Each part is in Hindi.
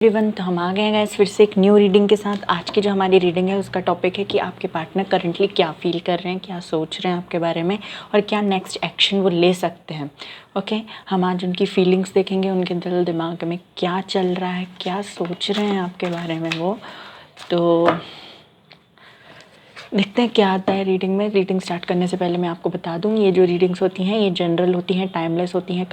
एवरीवन, तो हम आ गए हैं गाइस फिर से एक न्यू रीडिंग के साथ। आज की जो हमारी रीडिंग है उसका टॉपिक है कि आपके पार्टनर करंटली क्या फील कर रहे हैं, क्या सोच रहे हैं आपके बारे में और क्या नेक्स्ट एक्शन वो ले सकते हैं। ओके, हम आज उनकी फीलिंग्स देखेंगे, उनके दिल दिमाग में क्या चल रहा है, क्या सोच रहे हैं आपके बारे में वो। तो देखते हैं क्या आता है रीडिंग में। रीडिंग स्टार्ट करने से पहले मैं आपको बता दूं, ये जो रीडिंग्स होती हैं ये जनरल होती हैं, टाइमलेस होती हैं,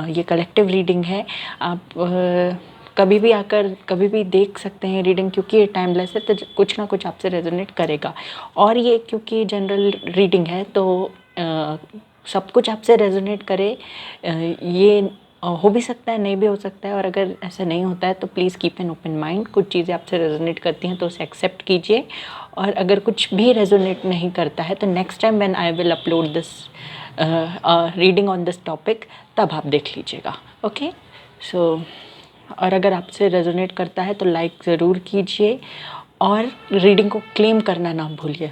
ये कलेक्टिव रीडिंग है। आप कभी भी आकर कभी भी देख सकते हैं रीडिंग, क्योंकि ये टाइमलेस है तो कुछ ना कुछ आपसे रेजोनेट करेगा। और ये क्योंकि जनरल रीडिंग है तो सब कुछ आपसे रेजोनेट करे, ये हो भी सकता है, नहीं भी हो सकता है। और अगर ऐसा नहीं होता है तो please keep an open mind. कुछ चीज़ें आपसे रेजोनेट करती हैं तो उसे एक्सेप्ट कीजिए, और अगर कुछ भी रेजोनेट नहीं करता है तो next time when I will upload this reading on this topic तब आप देख लीजिएगा। ओके, सो और अगर आपसे रेजोनेट करता है तो लाइक ज़रूर कीजिए और रीडिंग को क्लेम करना ना भूलिए।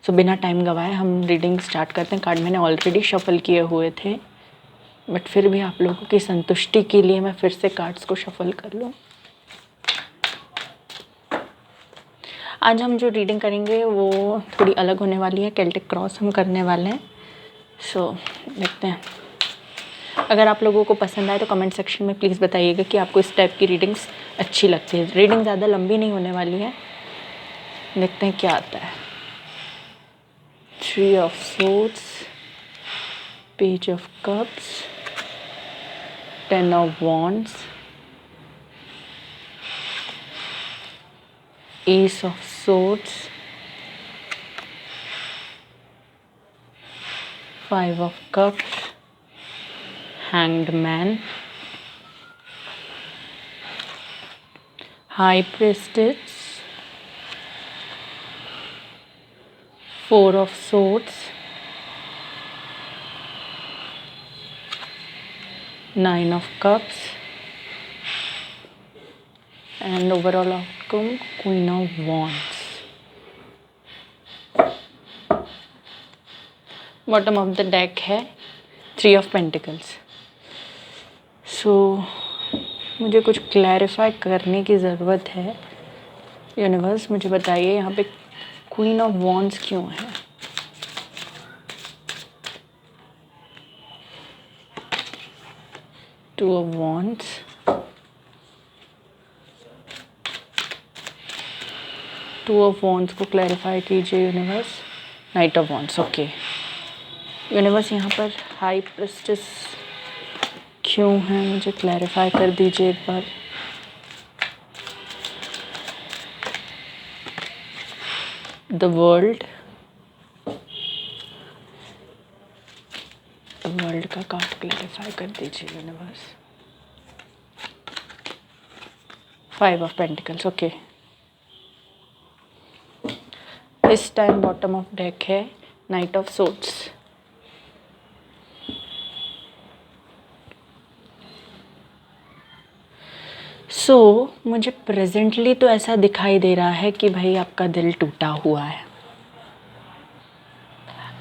सो बिना टाइम गवाए हम रीडिंग स्टार्ट करते हैं। कार्ड मैंने ऑलरेडी शफल किए हुए थे, बट फिर भी आप लोगों की संतुष्टि के लिए मैं फिर से कार्ड्स को शफल कर लूँ। आज हम जो रीडिंग करेंगे वो थोड़ी अलग होने वाली है, केल्टिक क्रॉस हम करने वाले हैं। सो देखते हैं। अगर आप लोगों को पसंद आए तो कमेंट सेक्शन में प्लीज़ बताइएगा कि आपको इस टाइप की रीडिंग्स अच्छी लगती है। रीडिंग ज़्यादा लंबी नहीं होने वाली है। देखते हैं क्या आता है। 3 of Swords, Page of Cups, 10 of Wands, Ace of Swords, 5 of Cups, Hanged Man, High Priestess, 4 of Swords, 9 of Cups, and overall outcome Queen of Wands. Bottom of the deck है 3 ऑफ पेंटिकल्स। सो मुझे कुछ क्लैरिफाई करने की ज़रूरत है। यूनिवर्स मुझे बताइए यहाँ पे क्वीन ऑफ वॉन्ड्स क्यों है। Two of wands, two of wands को क्लैरिफाई कीजिए universe. Night of wands, okay. Universe यहाँ पर हाई प्रिस्टेस क्यों है, मुझे क्लैरिफाई कर दीजिए एक बार। द वर्ल्ड का कार्ड क्लैरिफाई कर दीजिए यूनिवर्स। 5 of pentacles, okay. इस टाइम बॉटम ऑफ डेक है नाइट ऑफ सोर्ड्स। मुझे प्रेजेंटली तो ऐसा दिखाई दे रहा है कि भाई आपका दिल टूटा हुआ है,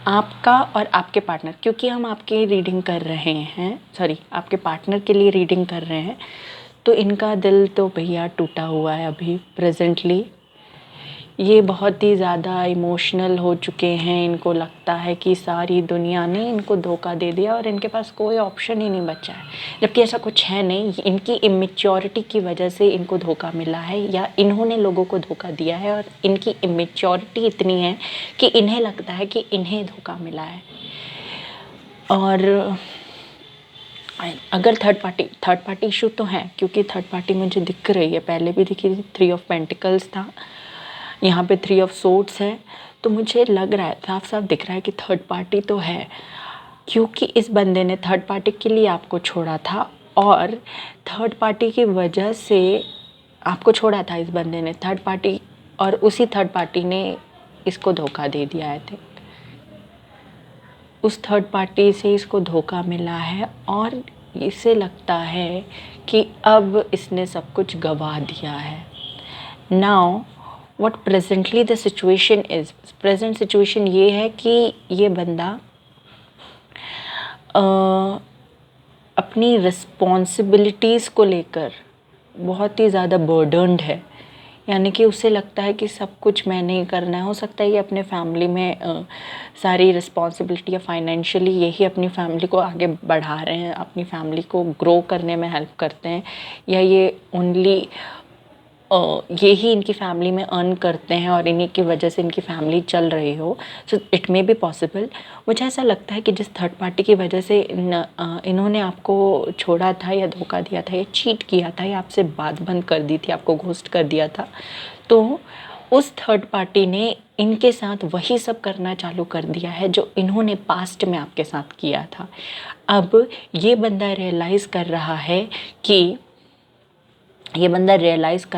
आपका और आपके पार्टनर, क्योंकि हम आपकी रीडिंग कर रहे हैं, सॉरी आपके पार्टनर के लिए रीडिंग कर रहे हैं, तो इनका दिल तो भैया टूटा हुआ है अभी प्रेजेंटली। ये बहुत ही ज़्यादा इमोशनल हो चुके हैं। इनको लगता है कि सारी दुनिया ने इनको धोखा दे दिया और इनके पास कोई ऑप्शन ही नहीं बचा है, जबकि ऐसा कुछ है नहीं। इनकी इमेच्योरिटी की वजह से इनको धोखा मिला है, या इन्होंने लोगों को धोखा दिया है, और इनकी इमेच्योरिटी इतनी है कि इन्हें लगता है कि इन्हें धोखा मिला है। और अगर थर्ड पार्टी इशू तो है, क्योंकि थर्ड पार्टी मुझे दिख रही है, पहले भी दिखी थी। 3 ऑफ पेंटिकल्स था, यहाँ पे 3 ऑफ सोर्ड्स है। तो मुझे लग रहा है, साफ साफ दिख रहा है कि थर्ड पार्टी तो है, क्योंकि इस बंदे ने थर्ड पार्टी के लिए आपको छोड़ा था, और थर्ड पार्टी की वजह से आपको छोड़ा था इस बंदे ने, थर्ड पार्टी, और उसी थर्ड पार्टी ने इसको धोखा दे दिया है। उस थर्ड पार्टी से इसको धोखा मिला है, और इसे लगता है कि अब इसने सब कुछ गवा दिया है। Now what presently the situation is, present situation ये है कि ये बंदा अपनी रिस्पॉन्सिबिलिटीज़ को लेकर बहुत ही ज़्यादा बर्डन्ड है, यानी कि उसे लगता है कि सब कुछ मैंने ही करना है। हो सकता है ये अपने फैमिली में सारी रिस्पॉन्सिबिलिटी या फाइनेंशियली यही अपनी फैमिली को आगे बढ़ा रहे हैं, अपनी फैमिली को ग्रो करने में हेल्प करते हैं, या ये ओनली ये ही इनकी फैमिली में अर्न करते हैं और इन्हीं की वजह से इनकी फैमिली चल रही हो। So it may be possible. मुझे ऐसा लगता है कि जिस थर्ड पार्टी की वजह से इन्होंने आपको छोड़ा था या धोखा दिया था या चीट किया था या आपसे बात बंद कर दी थी, आपको घोस्ट कर दिया था, तो उस थर्ड पार्टी ने इनके साथ वही सब करना चालू कर दिया है जो इन्होंने पास्ट में आपके साथ किया था। अब ये बंदा रियलाइज़ कर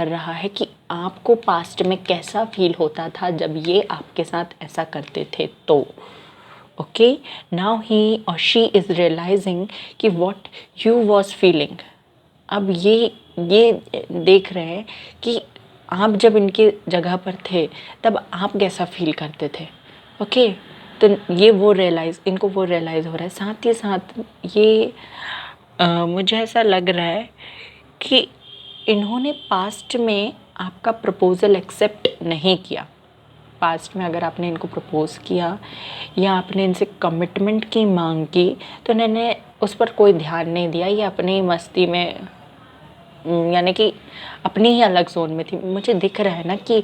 रहा है कि आपको पास्ट में कैसा फील होता था जब ये आपके साथ ऐसा करते थे। तो ओके, नाउ ही और शी इज़ रियलाइजिंग कि व्हाट यू वाज फीलिंग। अब ये देख रहे हैं कि आप जब इनके जगह पर थे तब आप कैसा फील करते थे। ओके, तो इनको वो रियलाइज़ हो रहा है। साथ ही साथ ये मुझे ऐसा लग रहा है कि इन्होंने पास्ट में आपका प्रपोज़ल एक्सेप्ट नहीं किया। पास्ट में अगर आपने इनको प्रपोज़ किया या आपने इनसे कमिटमेंट की मांग की तो इन्होंने उस पर कोई ध्यान नहीं दिया, ये अपनी ही मस्ती में यानी कि अपनी ही अलग जोन में थी। मुझे दिख रहा है ना कि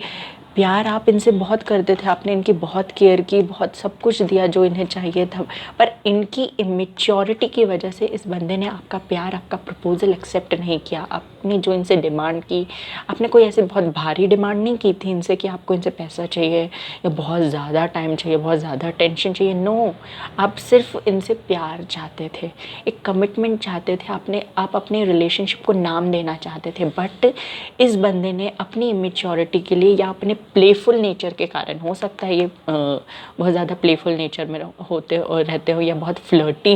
प्यार आप इनसे बहुत करते थे, आपने इनकी बहुत केयर की, बहुत सब कुछ दिया जो इन्हें चाहिए था, पर इनकी इमेच्योरिटी की वजह से इस बंदे ने आपका प्यार, आपका प्रपोज़ल एक्सेप्ट नहीं किया। आपने जो इनसे डिमांड की, आपने कोई ऐसे बहुत भारी डिमांड नहीं की थी इनसे कि आपको इनसे पैसा चाहिए या बहुत ज़्यादा टाइम चाहिए, बहुत ज़्यादा टेंशन चाहिए। नो, आप सिर्फ इनसे प्यार चाहते थे, एक कमिटमेंट चाहते थे, आप अपने रिलेशनशिप को नाम देना चाहते थे। बट इस बंदे ने अपनी इमेच्योरिटी के लिए या अपने प्लेफुल नेचर के कारण, हो सकता है ये बहुत ज़्यादा प्लेफुल नेचर में होते और रहते हो या बहुत फ्लर्टी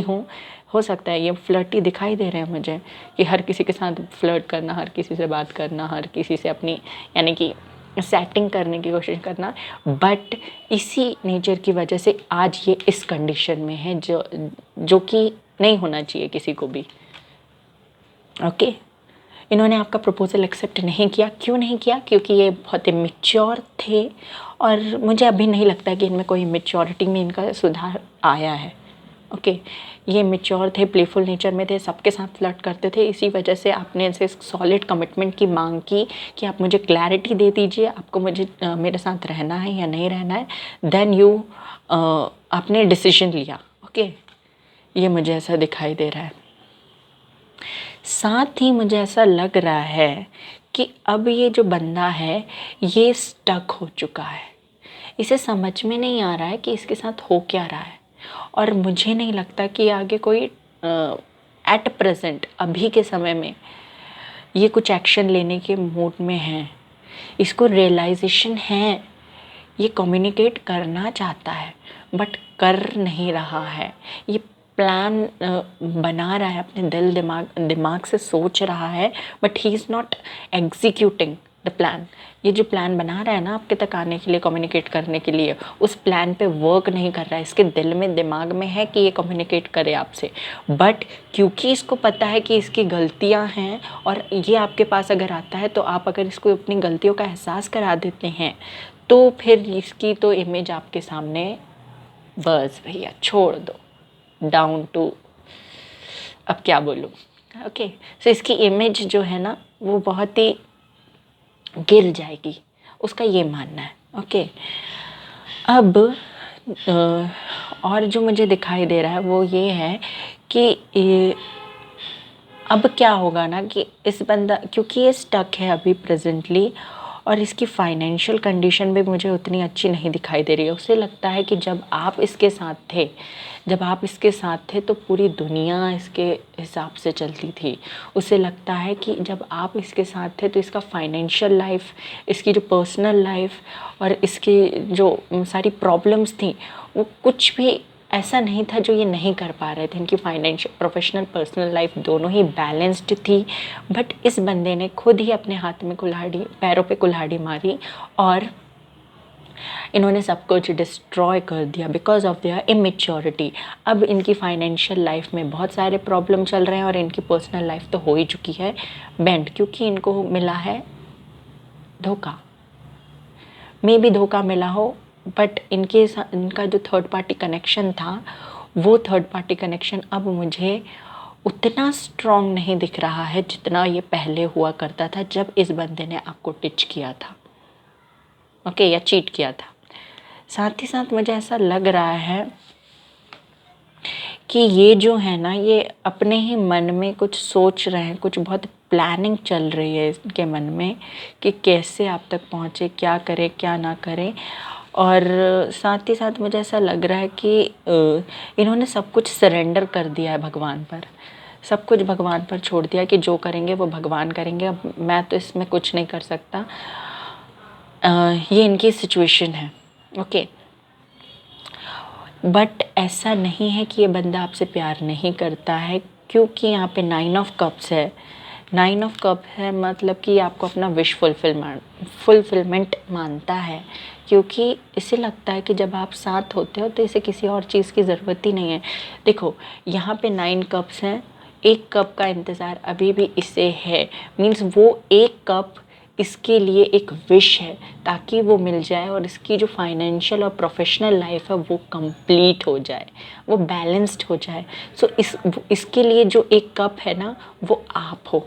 हो सकता है ये फ्लर्टी दिखाई दे रहे हैं मुझे कि हर किसी के साथ फ्लर्ट करना, हर किसी से बात करना, हर किसी से अपनी यानी कि सेटिंग करने की कोशिश करना। बट इसी नेचर की वजह से आज ये इस कंडीशन में है जो कि नहीं होना चाहिए किसी को भी। ओके, इन्होंने आपका प्रपोज़ल एक्सेप्ट नहीं किया। क्यों नहीं किया? क्योंकि ये बहुत इमेच्योर थे और मुझे अभी नहीं लगता कि इनमें कोई इमेच्योरिटी में इनका सुधार आया है। ओके, ये इमेच्योर थे, प्लेफुल नेचर में थे, सबके साथ फ्लर्ट करते थे। इसी वजह से आपने इनसे सॉलिड कमिटमेंट की मांग की कि आप मुझे क्लैरिटी दे दीजिए, आपको मेरे साथ रहना है या नहीं रहना है। देन आपने डिसीजन लिया। ओके, ये मुझे ऐसा दिखाई दे रहा है। साथ ही मुझे ऐसा लग रहा है कि अब ये जो बंदा है ये स्टक हो चुका है। इसे समझ में नहीं आ रहा है कि इसके साथ हो क्या रहा है, और मुझे नहीं लगता कि आगे कोई एट प्रेजेंट अभी के समय में ये कुछ एक्शन लेने के मूड में है। इसको रियलाइजेशन है, ये कम्युनिकेट करना चाहता है बट कर नहीं रहा है। ये प्लान बना रहा है, अपने दिमाग से सोच रहा है, but he is not executing the plan. ये जो प्लान बना रहा है ना आपके तक आने के लिए, कम्युनिकेट करने के लिए, उस प्लान पे वर्क नहीं कर रहा है। इसके दिल में, दिमाग में है कि ये कम्युनिकेट करे आपसे, बट क्योंकि इसको पता है कि इसकी गलतियां हैं और ये आपके पास अगर आता है तो आप अगर इसको अपनी गलतियों का एहसास करा देते हैं तो फिर इसकी तो इमेज आपके सामने, बस भैया छोड़ दो, डाउन टू, अब क्या बोलूँ। ओके, सो इसकी इमेज जो है ना वो बहुत ही गिर जाएगी, उसका ये मानना है। ओके, अब और जो मुझे दिखाई दे रहा है वो ये है कि अब क्या होगा ना कि इस बंदा, क्योंकि ये स्टक है अभी प्रेजेंटली और इसकी फाइनेंशियल कंडीशन भी मुझे उतनी अच्छी नहीं दिखाई दे रही है। उसे लगता है कि जब आप इसके साथ थे तो पूरी दुनिया इसके हिसाब से चलती थी। उसे लगता है कि जब आप इसके साथ थे तो इसका फाइनेंशियल लाइफ, इसकी जो पर्सनल लाइफ और इसकी जो सारी प्रॉब्लम्स थी वो कुछ भी ऐसा नहीं था जो ये नहीं कर पा रहे थे। इनकी फाइनेंशियल, प्रोफेशनल, पर्सनल लाइफ दोनों ही बैलेंस्ड थी। बट इस बंदे ने खुद ही अपने हाथ में कुल्हाड़ी, पैरों पे कुल्हाड़ी मारी और इन्होंने सब कुछ डिस्ट्रॉय कर दिया बिकॉज ऑफ देयर इमेच्योरिटी। अब इनकी फाइनेंशियल लाइफ में बहुत सारे प्रॉब्लम चल रहे हैं और इनकी पर्सनल लाइफ तो हो ही चुकी है बेंड, क्योंकि इनको मिला है धोखा। मे भी धोखा मिला हो, बट इनका जो थर्ड पार्टी कनेक्शन था, वो थर्ड पार्टी कनेक्शन अब मुझे उतना स्ट्रॉन्ग नहीं दिख रहा है जितना ये पहले हुआ करता था जब इस बंदे ने आपको टिच किया था, ओके, या चीट किया था। साथ ही साथ मुझे ऐसा लग रहा है कि ये जो है ना, ये अपने ही मन में कुछ सोच रहे हैं, कुछ बहुत प्लानिंग चल रही है इनके मन में कि कैसे आप तक पहुँचे, क्या करें क्या ना करें। और साथ ही साथ मुझे ऐसा लग रहा है कि इन्होंने सब कुछ सरेंडर कर दिया है भगवान पर, सब कुछ भगवान पर छोड़ दिया कि जो करेंगे वो भगवान करेंगे, अब मैं तो इसमें कुछ नहीं कर सकता। ये इनकी सिचुएशन है, ओके। बट ऐसा नहीं है कि ये बंदा आपसे प्यार नहीं करता है, क्योंकि यहाँ पे 9 ऑफ कप्स है। 9 ऑफ कप है मतलब कि आपको अपना विश फुलफिलमेंट मानता है, क्योंकि इसे लगता है कि जब आप साथ होते हो तो इसे किसी और चीज़ की ज़रूरत ही नहीं है। देखो यहाँ पे 9 कप्स हैं, एक कप का इंतज़ार अभी भी इसे है, मीन्स वो एक कप इसके लिए एक विश है ताकि वो मिल जाए और इसकी जो फाइनेंशियल और प्रोफेशनल लाइफ है वो कंप्लीट हो जाए, वो बैलेंस्ड हो जाए। सो इसके लिए जो एक कप है ना, वो आप हो,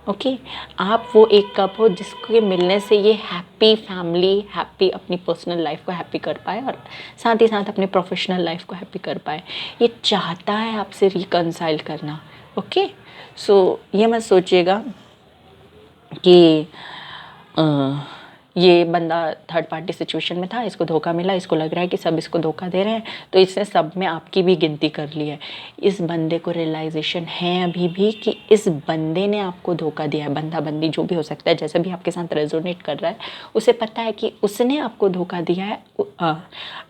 ओके। आप वो एक कप हो जिसके मिलने से ये हैप्पी फैमिली, हैप्पी अपनी पर्सनल लाइफ को हैप्पी कर पाए और साथ ही साथ अपनी प्रोफेशनल लाइफ को हैप्पी कर पाए। ये चाहता है आपसे रिकंसाइल करना, ओके। सो ये मत सोचिएगा कि ये बंदा थर्ड पार्टी सिचुएशन में था, इसको धोखा मिला, इसको लग रहा है कि सब इसको धोखा दे रहे हैं, तो इसने सब में आपकी भी गिनती कर ली है। इस बंदे को रियलाइजेशन है अभी भी कि इस बंदे ने आपको धोखा दिया है। बंदा बंदी जो भी हो सकता है, जैसे भी आपके साथ रेजोनेट कर रहा है, उसे पता है कि उसने आपको धोखा दिया है,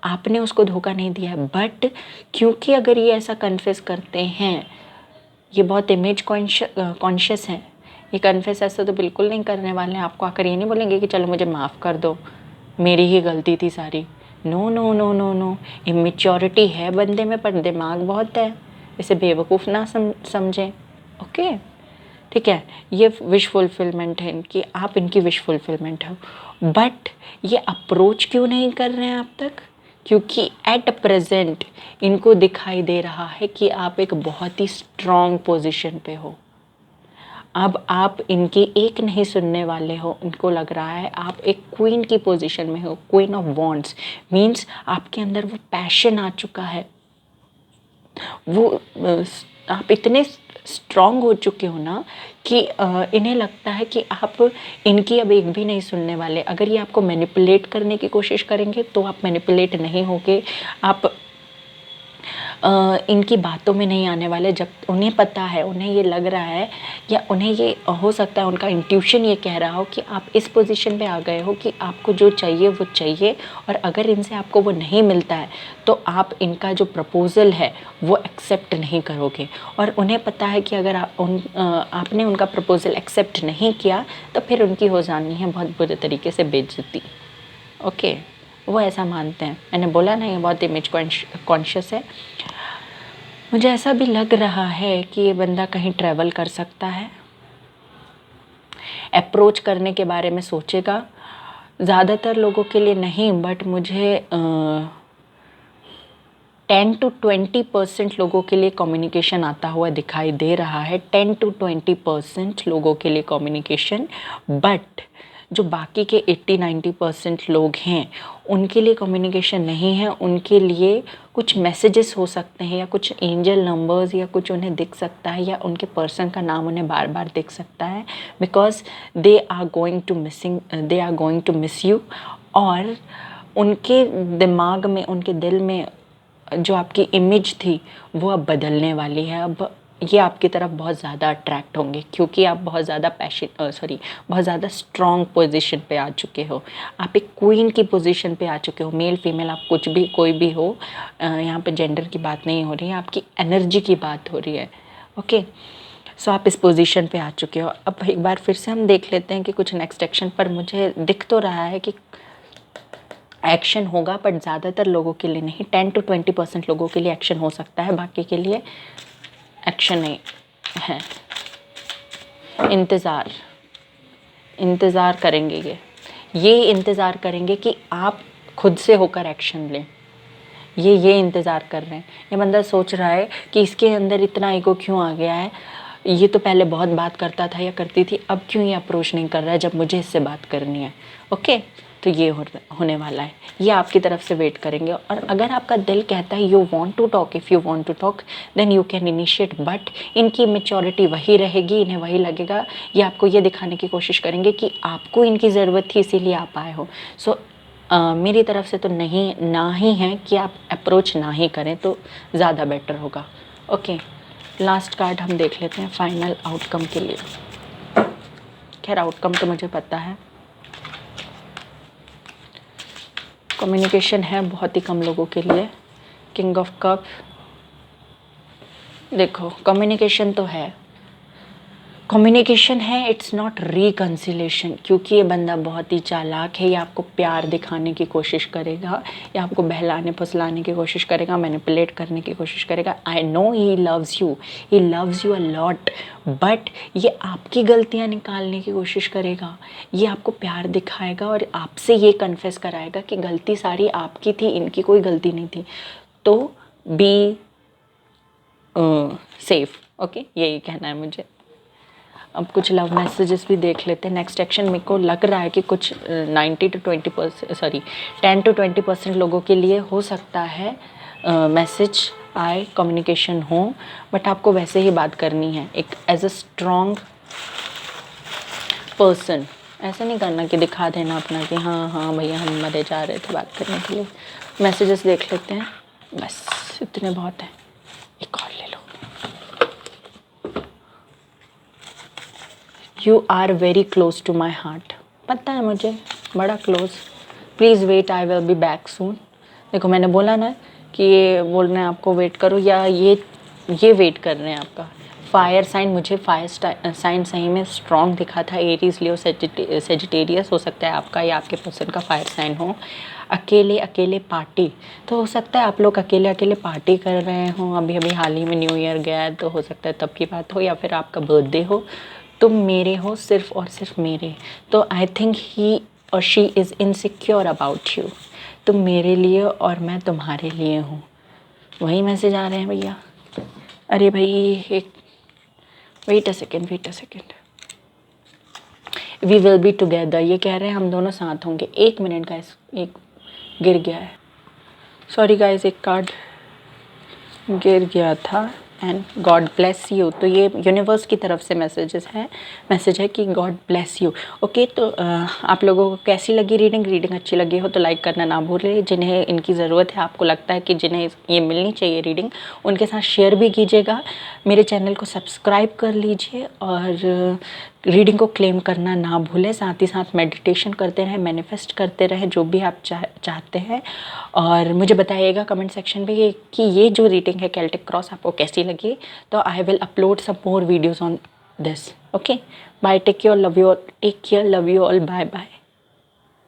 आपने उसको धोखा नहीं दिया है। बट क्योंकि अगर ये ऐसा कन्फेस करते हैं, ये बहुत इमेज कॉन्शियस हैं, ये कन्फेस ऐसा तो बिल्कुल नहीं करने वाले हैं। आपको आकर ये नहीं बोलेंगे कि चलो मुझे माफ़ कर दो, मेरी ही गलती थी सारी। No no no no no, immaturity है बंदे में पर दिमाग बहुत है, इसे बेवकूफ़ ना समझें, ओके, ठीक है। ये विश फुलफिलमेंट है इनकी, आप इनकी विश फुलफिलमेंट हो। बट ये अप्रोच क्यों नहीं कर रहे हैं आप तक? क्योंकि एट प्रेजेंट इनको दिखाई दे रहा है कि आप एक बहुत ही स्ट्रॉन्ग पोजीशन पे हो। अब आप इनकी एक नहीं सुनने वाले हो, इनको लग रहा है आप एक क्वीन की पोजीशन में हो, क्वीन ऑफ वॉन्ड्स, मीन्स आपके अंदर वो पैशन आ चुका है, वो आप इतने स्ट्रॉन्ग हो चुके हो ना कि इन्हें लगता है कि आप इनकी अब एक भी नहीं सुनने वाले। अगर ये आपको मैनिपुलेट करने की कोशिश करेंगे तो आप मैनिपुलेट नहीं होगे, आप इनकी बातों में नहीं आने वाले। जब उन्हें पता है, उन्हें ये लग रहा है या उन्हें ये हो सकता है उनका इंट्यूशन ये कह रहा हो कि आप इस पोजीशन पे आ गए हो कि आपको जो चाहिए वो चाहिए, और अगर इनसे आपको वो नहीं मिलता है तो आप इनका जो प्रपोज़ल है वो एक्सेप्ट नहीं करोगे। और उन्हें पता है कि अगर आपने उनका प्रपोज़ल एक्सेप्ट नहीं किया तो फिर उनकी हो जानी है बहुत बुरे तरीके से बेइज्जती, ओके। वो ऐसा मानते हैं, मैंने बोला ना ये बहुत इमेज कॉन्शियस है। मुझे ऐसा भी लग रहा है कि ये बंदा कहीं ट्रैवल कर सकता है, अप्रोच करने के बारे में सोचेगा। ज़्यादातर लोगों के लिए नहीं, बट मुझे 10 to 20% लोगों के लिए कम्युनिकेशन आता हुआ दिखाई दे रहा है। 10 to 20% लोगों के लिए कम्युनिकेशन, बट जो बाकी के 80-90% लोग हैं उनके लिए कम्युनिकेशन नहीं है। उनके लिए कुछ मैसेजेस हो सकते हैं या कुछ एंजल नंबर्स या कुछ उन्हें दिख सकता है या उनके पर्सन का नाम उन्हें बार बार दिख सकता है, because they are going to miss you. और उनके दिमाग में, उनके दिल में जो आपकी इमेज थी वो अब बदलने वाली है। अब ये आपकी तरफ बहुत ज़्यादा अट्रैक्ट होंगे क्योंकि आप बहुत ज़्यादा बहुत ज़्यादा स्ट्रॉन्ग पोजीशन पे आ चुके हो। आप एक क्वीन की पोजीशन पे आ चुके हो। मेल फीमेल आप कुछ भी, कोई भी हो, यहाँ पे जेंडर की बात नहीं हो रही है, आपकी एनर्जी की बात हो रही है, ओके। सो आप इस पोजीशन पे आ चुके हो। अब एक बार फिर से हम देख लेते हैं कि कुछ नेक्स्ट एक्शन पर मुझे दिख तो रहा है कि एक्शन होगा, बट ज़्यादातर लोगों के लिए नहीं, 10 to 20% लोगों के लिए एक्शन हो सकता है, बाकी के लिए एक्शन नहीं है। इंतज़ार करेंगे ये इंतज़ार करेंगे कि आप खुद से होकर एक्शन लें। ये इंतज़ार कर रहे हैं। ये बंदा सोच रहा है कि इसके अंदर इतना ईगो क्यों आ गया है, ये तो पहले बहुत बात करता था या करती थी, अब क्यों ये अप्रोच नहीं कर रहा है जब मुझे इससे बात करनी है। ओके, तो ये होने वाला है, ये आपकी तरफ से वेट करेंगे। और अगर आपका दिल कहता है you want to talk, if you want to talk then you can initiate, but इनकी मैच्योरिटी वही रहेगी, इन्हें वही लगेगा, ये आपको ये दिखाने की कोशिश करेंगे कि आपको इनकी ज़रूरत थी इसीलिए आप आए हो। सो मेरी तरफ से तो ना ही है कि आप अप्रोच ना ही करें तो ज़्यादा बेटर होगा। ओके, लास्ट कार्ड हम देख लेते हैं फाइनल आउटकम के लिए। खैर आउटकम तो मुझे पता है, कम्युनिकेशन है बहुत ही कम लोगों के लिए। किंग ऑफ कप, देखो कम्युनिकेशन तो है, कम्युनिकेशन है, इट्स नॉट रिकन्सिलेशन, क्योंकि ये बंदा बहुत ही चालाक है। ये आपको प्यार दिखाने की कोशिश करेगा, या आपको बहलाने फुसलाने की कोशिश करेगा, मैनिपुलेट करने की कोशिश करेगा। I know he loves you a lot, but ये आपकी गलतियां निकालने की कोशिश करेगा। ये आपको प्यार दिखाएगा और आपसे ये कन्फेस कराएगा कि गलती सारी आपकी थी, इनकी कोई गलती नहीं थी। तो बी सेफ। ओके, यही कहना है मुझे। अब कुछ लव मैसेजेस भी देख लेते हैं। नेक्स्ट एक्शन मेरे को लग रहा है कि कुछ 10 to 20% लोगों के लिए हो सकता है मैसेज आए, कम्युनिकेशन हो, बट आपको वैसे ही बात करनी है एक एज अ स्ट्रॉन्ग पर्सन। ऐसा नहीं करना कि दिखा देना अपना कि हाँ भैया हम मरे जा रहे थे बात करने के लिए। मैसेजेस देख लेते हैं, बस इतने बहुत हैं। एक और ले लो। You are very close to my heart, पता है मुझे, बड़ा close. Please wait, I will be back soon. देखो मैंने बोला ना कि ये बोल रहे हैं आपको वेट करो, या ये वेट कर रहे हैं आपका। फायर साइन, मुझे फायर साइन सही में स्ट्रॉन्ग दिखा था। एरीज, लियो, सेजिटेरियस हो सकता है आपका या आपके पर्सन का फायर साइन हो। अकेले पार्टी, तो हो सकता है आप लोग अकेले पार्टी कर रहे हो। अभी हाल ही में न्यू ईयर गया है, तो हो सकता है तब की बात हो, या फिर आपका बर्थडे हो। तुम मेरे हो, सिर्फ और सिर्फ मेरे। तो आई थिंक ही और she is insecure about you. तुम मेरे लिए और मैं तुम्हारे लिए हूँ, वही मैसेज आ रहे हैं भैया। अरे भाई एक wait a second, we will be together, ये कह रहे हैं हम दोनों साथ होंगे। 1 मिनट गाइस, एक गिर गया है, सॉरी गाइस, एक कार्ड गिर गया था। एंड गॉड ब्लेस यू, तो ये यूनिवर्स की तरफ से मैसेज है कि गॉड ब्लेस यू। ओके, तो आप लोगों को कैसी लगी रीडिंग अच्छी लगी हो तो लाइक करना ना भूलें। जिन्हें इनकी ज़रूरत है, आपको लगता है कि जिन्हें ये मिलनी चाहिए रीडिंग, उनके साथ शेयर भी कीजिएगा। मेरे चैनल को सब्सक्राइब कर लीजिए और रीडिंग को क्लेम करना ना भूलें। साथ ही साथ मेडिटेशन करते रहें, मैनिफेस्ट करते रहें, जो भी आप चाहते हैं। और मुझे बताइएगा कमेंट सेक्शन में कि ये जो रीडिंग है केल्टिक क्रॉस आपको कैसी लगी। तो I will upload some more videos on this. Okay, bye, take care, love you all, bye bye.